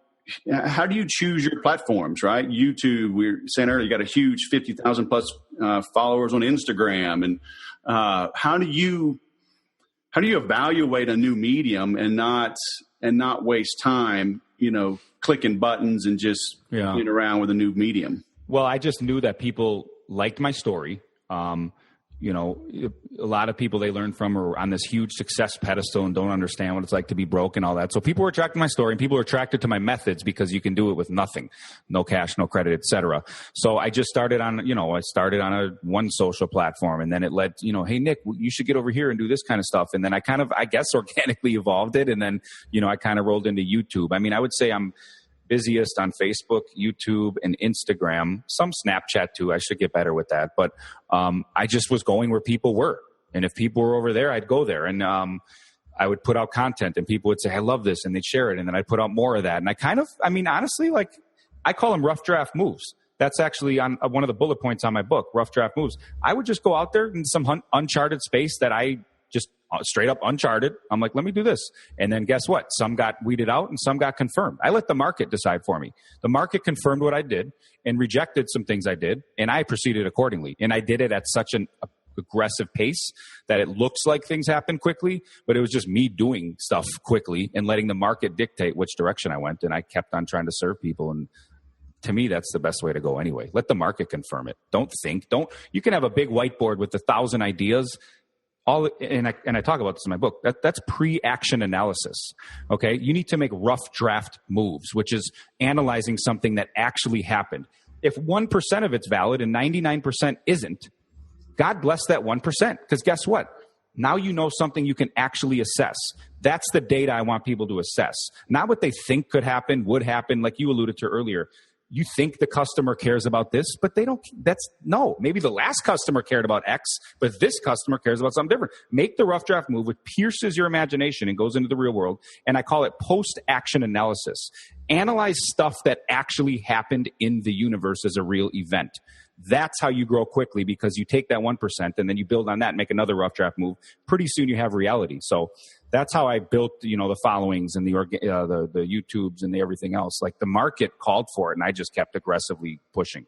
how do you choose your platforms, right? YouTube, we were saying earlier, you got a huge 50,000 plus followers on Instagram, and how do you evaluate a new medium and not waste time, clicking buttons and just playing around with a new medium? Well, I just knew that people liked my story. A lot of people they learn from are on this huge success pedestal and don't understand what it's like to be broke and all that. So people were attracted to my story, and people were attracted to my methods because you can do it with nothing, no cash, no credit, etc. So I just started on a one social platform, and then it led, hey, Nick, you should get over here and do this kind of stuff. And then I guess organically evolved it. And then, I kind of rolled into YouTube. I mean, I would say I'm busiest on Facebook, YouTube, and Instagram, some Snapchat too. I should get better with that. But I just was going where people were. And if people were over there, I'd go there. And I would put out content, and people would say, I love this. And they'd share it. And then I'd put out more of that. And honestly, I call them rough draft moves. That's actually on one of the bullet points on my book, rough draft moves. I would just go out there in some uncharted space that I just straight up uncharted. I'm like, let me do this. And then guess what? Some got weeded out and some got confirmed. I let the market decide for me. The market confirmed what I did and rejected some things I did, and I proceeded accordingly. And I did it at such an aggressive pace that it looks like things happen quickly, but it was just me doing stuff quickly and letting the market dictate which direction I went. And I kept on trying to serve people. And to me, that's the best way to go anyway. Let the market confirm it. You can have a big whiteboard with 1,000 ideas. And I talk about this in my book. That's pre-action analysis. Okay, you need to make rough draft moves, which is analyzing something that actually happened. If 1% of it's valid and 99% isn't, God bless that 1%. Because guess what? Now you know something you can actually assess. That's the data I want people to assess, not what they think could happen, would happen, like you alluded to earlier. You think the customer cares about this, but they don't. Maybe the last customer cared about X, but this customer cares about something different. Make the rough draft move, which pierces your imagination and goes into the real world. And I call it post-action analysis. Analyze stuff that actually happened in the universe as a real event. That's how you grow quickly, because you take that 1% and then you build on that and make another rough draft move. Pretty soon you have reality. So that's how I built, the followings and the YouTubes and the everything else. Like, the market called for it, and I just kept aggressively pushing.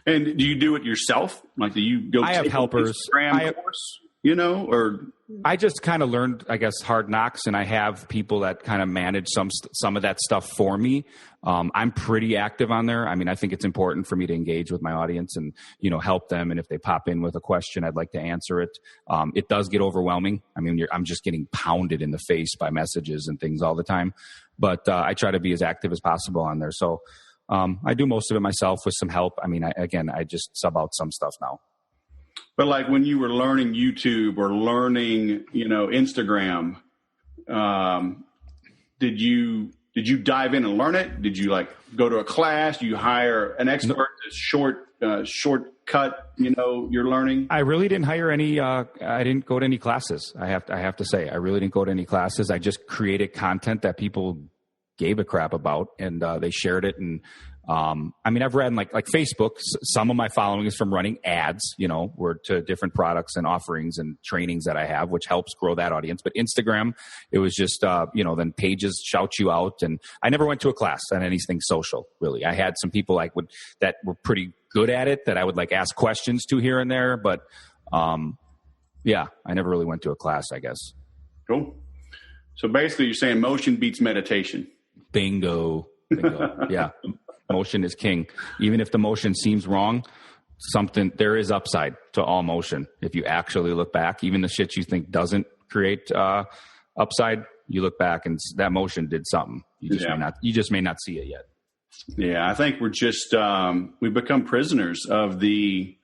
And do you do it yourself? Like, do you go? I have helpers. Instagram course, or I just kind of learned, I guess, hard knocks, and I have people that kind of manage some of that stuff for me. I'm pretty active on there. I mean, I think it's important for me to engage with my audience and, help them. And if they pop in with a question, I'd like to answer it. It does get overwhelming. I mean, I'm just getting pounded in the face by messages and things all the time. But I try to be as active as possible on there. So I do most of it myself with some help. I mean, I just sub out some stuff now. But like when you were learning YouTube or learning, Instagram, did you dive in and learn it? Did you go to a class? Do you hire an expert to shortcut, your learning? I really didn't hire any. I didn't go to any classes. I have to say, I really didn't go to any classes. I just created content that people gave a crap about, and they shared it. And I've read like Facebook, some of my following is from running ads, were to different products and offerings and trainings that I have, which helps grow that audience. But Instagram, it was just, then pages shout you out. And I never went to a class on anything social, really. I had some people that were pretty good at it that I would ask questions to here and there. But, I never really went to a class, I guess. Cool. So basically you're saying motion beats meditation. Bingo. Yeah. Motion is king. Even if the motion seems wrong, there is upside to all motion. If you actually look back, even the shit you think doesn't create upside, you look back and that motion did something. You just may not see it yet. Yeah, I think we're just we've become prisoners of the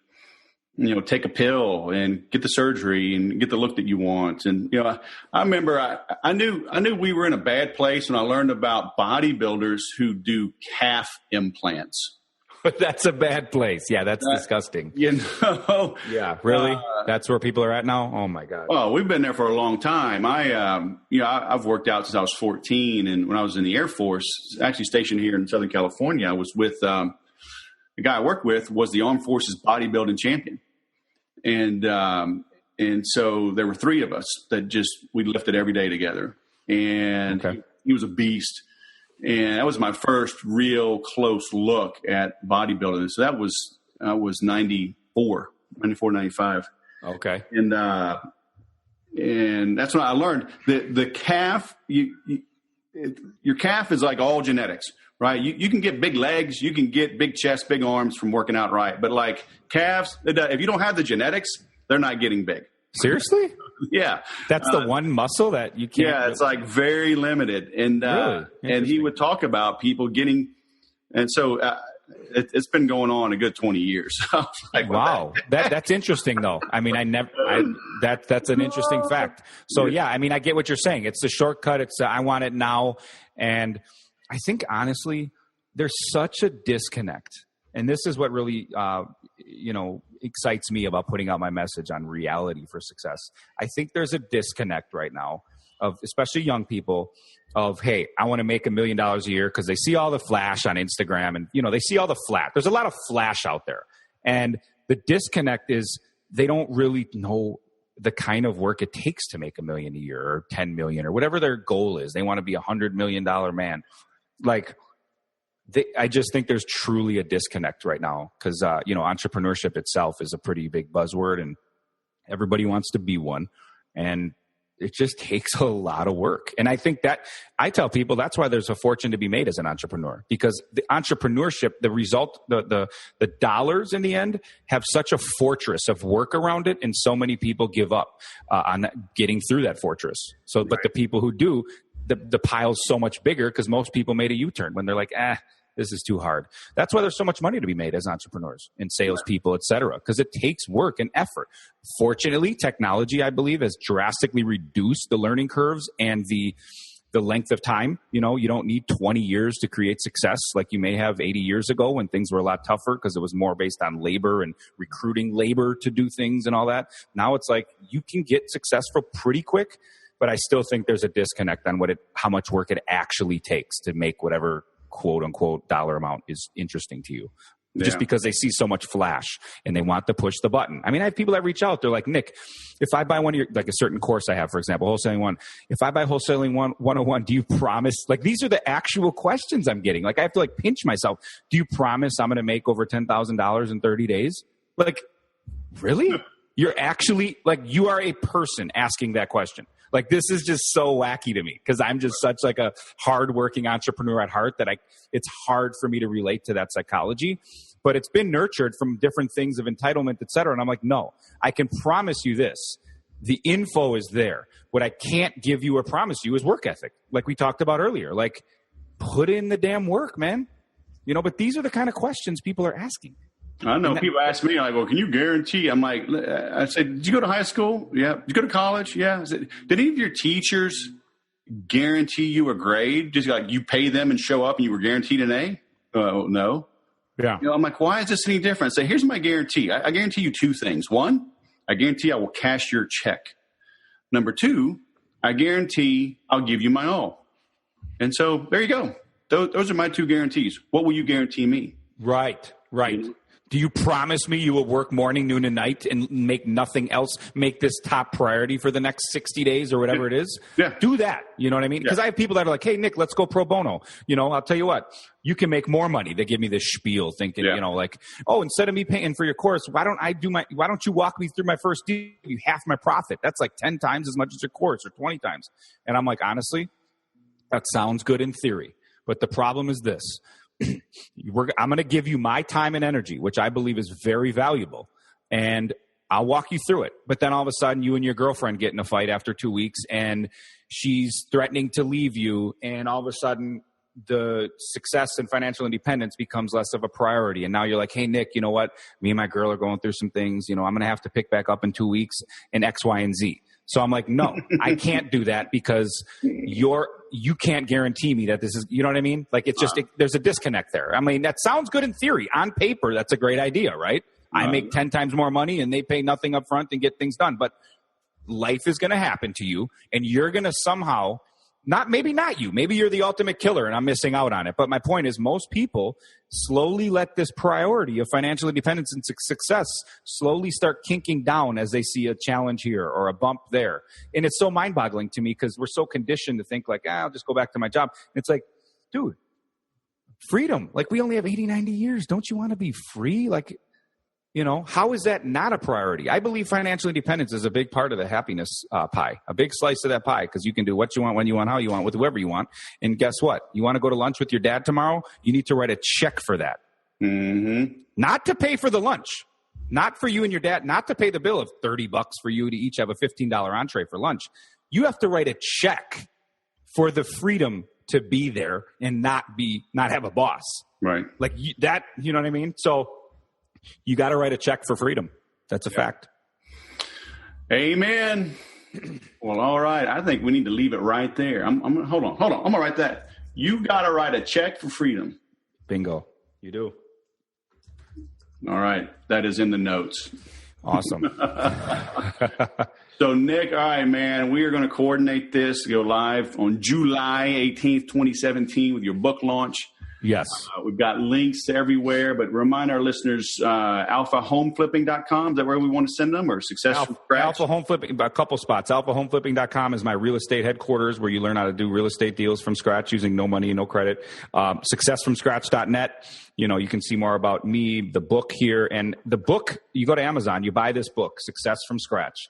take a pill and get the surgery and get the look that you want. And, I remember I knew we were in a bad place when I learned about bodybuilders who do calf implants. That's a bad place. Yeah, that's disgusting. Yeah, really? That's where people are at now? Oh, my God. Well, we've been there for a long time. I've worked out since I was 14. And when I was in the Air Force, actually stationed here in Southern California, I was with the guy I worked with was the Armed Forces bodybuilding champion. And so there were three of us that we lifted every day together, and he was a beast. And that was my first real close look at bodybuilding. So that was 94 94, 95. Okay. And that's what I learned. The calf, your calf is like all genetics, right? You can get big legs, you can get big chest, big arms from working out right. But like calves, if you don't have the genetics, they're not getting big. Seriously? Yeah. That's the one muscle that you can't. Yeah, it's like very limited. And and he would talk about people getting, and so it's been going on a good 20 years. Like, wow. That's interesting though. I mean, that's an interesting fact. So yeah, I mean, I get what you're saying. It's the shortcut. It's I want it now. And I think honestly, there's such a disconnect. And this is what really, excites me about putting out my message on reality for success. I think there's a disconnect right now of especially young people of, hey, I want to make $1 million a year because they see all the flash on Instagram and, they see all the flat. There's a lot of flash out there. And the disconnect is they don't really know the kind of work it takes to make $1 million a year or 10 million or whatever their goal is. They want to be $100 million man. Like, I just think there's truly a disconnect right now because, entrepreneurship itself is a pretty big buzzword and everybody wants to be one. And it just takes a lot of work. And I think that I tell people that's why there's a fortune to be made as an entrepreneur, because the entrepreneurship, the result, the dollars in the end have such a fortress of work around it. And so many people give up on getting through that fortress. So, but the people who do, the pile's so much bigger because most people made a U-turn when they're like, this is too hard. That's why there's so much money to be made as entrepreneurs and salespeople, et cetera, because it takes work and effort. Fortunately, technology, I believe, has drastically reduced the learning curves and the length of time. You don't need 20 years to create success like you may have 80 years ago when things were a lot tougher because it was more based on labor and recruiting labor to do things and all that. Now it's like you can get successful pretty quick, but I still think there's a disconnect on how much work it actually takes to make whatever quote unquote dollar amount is interesting to you. Just because they see so much flash and they want to push the button. I mean, I have people that reach out. They're like, Nick, if I buy one of your, like a certain course I have, for example, Wholesaling 1, if I buy Wholesaling 101, do you promise, like these are the actual questions I'm getting. Like I have to like pinch myself. Do you promise I'm going to make over $10,000 in 30 days? Like, really? You're actually like, you are a person asking that question. Like, this is just so wacky to me because I'm just such like a hardworking entrepreneur at heart that it's hard for me to relate to that psychology, but it's been nurtured from different things of entitlement, et cetera. And I'm like, no, I can promise you this. The info is there. What I can't give you or promise you is work ethic. Like we talked about earlier, like put in the damn work, man. But these are the kind of questions people are asking. I know people ask me, like, well, can you guarantee? I'm like, I said, did you go to high school? Yeah. Did you go to college? Yeah. Did any of your teachers guarantee you a grade? Just like you pay them and show up and you were guaranteed an A? No. Yeah. I'm like, why is this any different? I say, here's my guarantee. I guarantee you two things. One, I guarantee I will cash your check. Number two, I guarantee I'll give you my all. And so there you go. Those are my two guarantees. What will you guarantee me? Right. Do you promise me you will work morning, noon, and night and make nothing else, make this top priority for the next 60 days or whatever it is? Yeah. Do that. You know what I mean? Because I have people that are like, hey, Nick, let's go pro bono. I'll tell you what, you can make more money. They give me this spiel thinking, like, oh, instead of me paying for your course, why don't you walk me through my first deal? You half my profit. That's like 10 times as much as your course or 20 times. And I'm like, honestly, that sounds good in theory. But the problem is this. I'm going to give you my time and energy, which I believe is very valuable, and I'll walk you through it. But then all of a sudden you and your girlfriend get in a fight after 2 weeks and she's threatening to leave you. And all of a sudden the success and financial independence becomes less of a priority. And now you're like, hey, Nick, you know what? Me and my girl are going through some things. I'm going to have to pick back up in 2 weeks and X, Y, and Z. So I'm like, no, I can't do that because you can't guarantee me that this is, you know what I mean? Like it's just, there's a disconnect there. I mean, that sounds good in theory. On paper, that's a great idea, right? I make 10 times more money and they pay nothing up front and get things done. But life is going to happen to you and you're going to somehow, maybe not you, maybe you're the ultimate killer and I'm missing out on it. But my point is most people slowly let this priority of financial independence and success slowly start kinking down as they see a challenge here or a bump there. And it's so mind-boggling to me because we're so conditioned to think like, I'll just go back to my job. And it's like, dude, freedom. Like we only have 80, 90 years. Don't you want to be free? Like How is that not a priority? I believe financial independence is a big part of the happiness pie, a big slice of that pie, because you can do what you want, when you want, how you want, with whoever you want. And guess what? You want to go to lunch with your dad tomorrow? You need to write a check for that. Mm-hmm. Not to pay for the lunch, not for you and your dad, not to pay the bill of $30 for you to each have a $15 entree for lunch. You have to write a check for the freedom to be there and not have a boss. Right. Like that, you know what I mean? So you got to write a check for freedom. That's a fact. Amen. Well, all right. I think we need to leave it right there. Hold on. I'm going to write that. You got to write a check for freedom. Bingo. You do. All right. That is in the notes. Awesome. So, Nick, all right, man, we are going to coordinate this to go live on July 18th, 2017 with your book launch. Yes. We've got links everywhere, but remind our listeners, alphahomeflipping.com. Is that where we want to send them, or Success from Scratch? Alpha Home Flipping, a couple spots. Alphahomeflipping.com is my real estate headquarters, where you learn how to do real estate deals from scratch using no money and no credit. Successfromscratch.net. You can see more about me, the book here. And the book, you go to Amazon, you buy this book, Success from Scratch.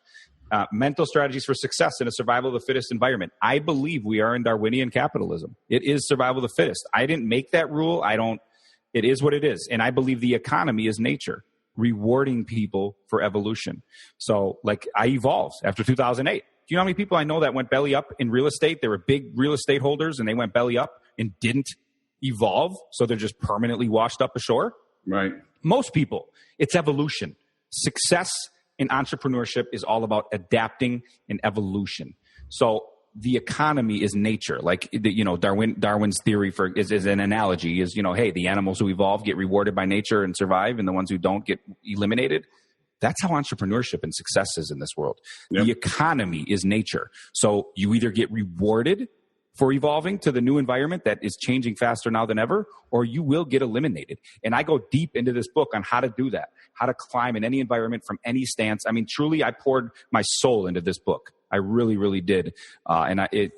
Mental Strategies for Success in a Survival of the Fittest Environment. I believe we are in Darwinian capitalism. It is survival of the fittest. I didn't make that rule. It is what it is. And I believe the economy is nature, rewarding people for evolution. So, I evolved after 2008. Do you know how many people I know that went belly up in real estate? They were big real estate holders and they went belly up and didn't evolve. So they're just permanently washed up ashore. Right. Most people, it's evolution. Success in entrepreneurship is all about adapting and evolution. So the economy is nature. Darwin's theory is an analogy is, hey, the animals who evolve get rewarded by nature and survive, and the ones who don't get eliminated. That's how entrepreneurship and success is in this world. Yep. The economy is nature. So you either get rewarded for evolving to the new environment that is changing faster now than ever, or you will get eliminated. And I go deep into this book on how to do that, how to climb in any environment from any stance. I mean, truly, I poured my soul into this book. I really, really did. There's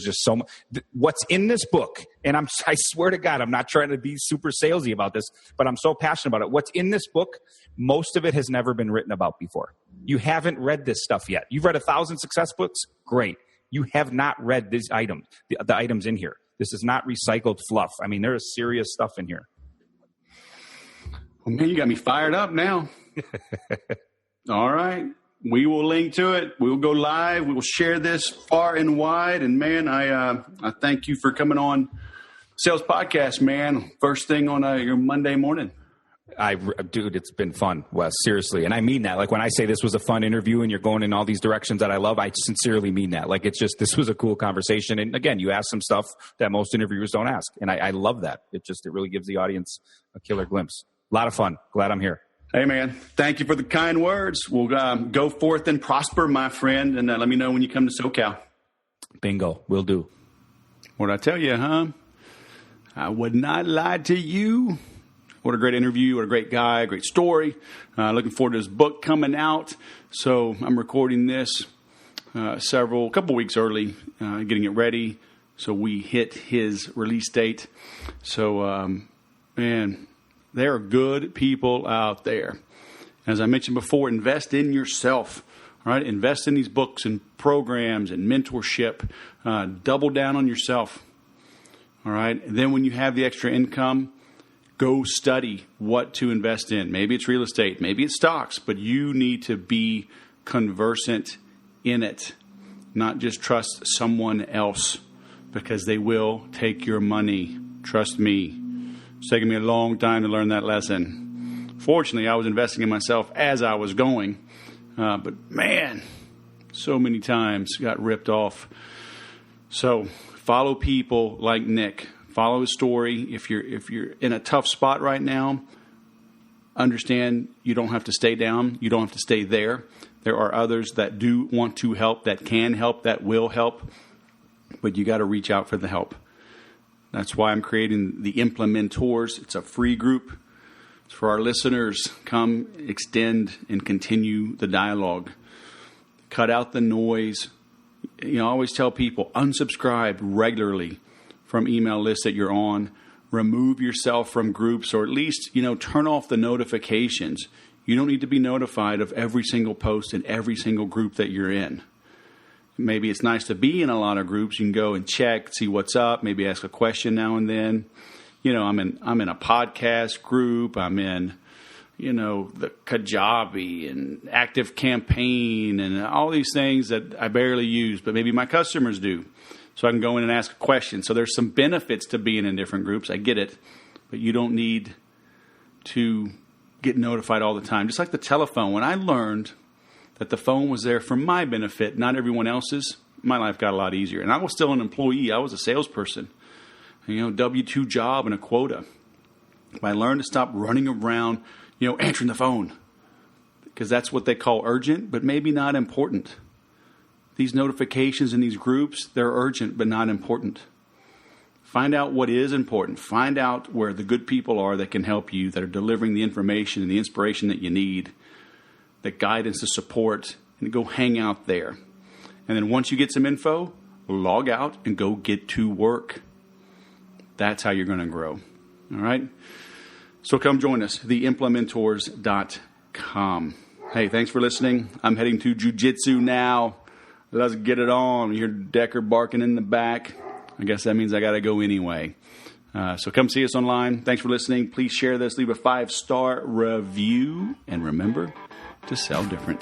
just so much. What's in this book, and I swear to God, I'm not trying to be super salesy about this, but I'm so passionate about it. What's in this book, most of it has never been written about before. You haven't read this stuff yet. You've read 1,000 success books? Great. You have not read these items, the items in here. This is not recycled fluff. I mean, there is serious stuff in here. Well, man, you got me fired up now. All right. We will link to it. We will go live. We will share this far and wide. And, man, I thank you for coming on Sales Podcast, man. First thing on your Monday morning. Dude, it's been fun, Wes, seriously. And I mean that. When I say this was a fun interview and you're going in all these directions that I love, I sincerely mean that. This was a cool conversation. And again, you asked some stuff that most interviewers don't ask. And I love that. It really gives the audience a killer glimpse. A lot of fun. Glad I'm here. Hey, man, thank you for the kind words. We'll go forth and prosper, my friend. And let me know when you come to SoCal. Bingo. Will do. What'd I tell you, huh? I would not lie to you. What a great interview. What a great guy. Great story. Looking forward to his book coming out. So I'm recording this a couple weeks early, getting it ready. So we hit his release date. So, man, there are good people out there. As I mentioned before, invest in yourself. All right. Invest in these books and programs and mentorship. Double down on yourself. All right. And then when you have the extra income, go study what to invest in. Maybe it's real estate, maybe it's stocks, but you need to be conversant in it, not just trust someone else, because they will take your money. Trust me. It's taken me a long time to learn that lesson. Fortunately, I was investing in myself as I was going, but man, so many times got ripped off. So follow people like Nick. Follow his story. If you're in a tough spot right now, understand you don't have to stay down. You don't have to stay there. There are others that do want to help, that can help, that will help. But you got to reach out for the help. That's why I'm creating the Implementors. It's a free group. It's for our listeners. Come, extend, and continue the dialogue. Cut out the noise. I always tell people, unsubscribe regularly from email lists that you're on. remove yourself from groups, or at least, turn off the notifications. You don't need to be notified of every single post in every single group that you're in. Maybe it's nice to be in a lot of groups. You can go and check, see what's up, maybe ask a question now and then. I'm in a podcast group. I'm in, the Kajabi and Active Campaign and all these things that I barely use, but maybe my customers do. So I can go in and ask a question. So there's some benefits to being in different groups. I get it. But you don't need to get notified all the time. Just like the telephone. When I learned that the phone was there for my benefit, not everyone else's, my life got a lot easier. And I was still an employee. I was a salesperson. W-2 job and a quota. But I learned to stop running around, answering the phone. Because that's what they call urgent, but maybe not important. These notifications in these groups, they're urgent but not important. Find out what is important. Find out where the good people are that can help you, that are delivering the information and the inspiration that you need, the guidance, the support, and go hang out there. And then once you get some info, log out and go get to work. That's how you're going to grow. All right? So come join us, theimplementors.com. Hey, thanks for listening. I'm heading to jiu-jitsu now. Let's get it on. You hear Decker barking in the back. I guess that means I got to go anyway. So come see us online. Thanks for listening. Please share this. Leave a 5-star review. And remember to sell different.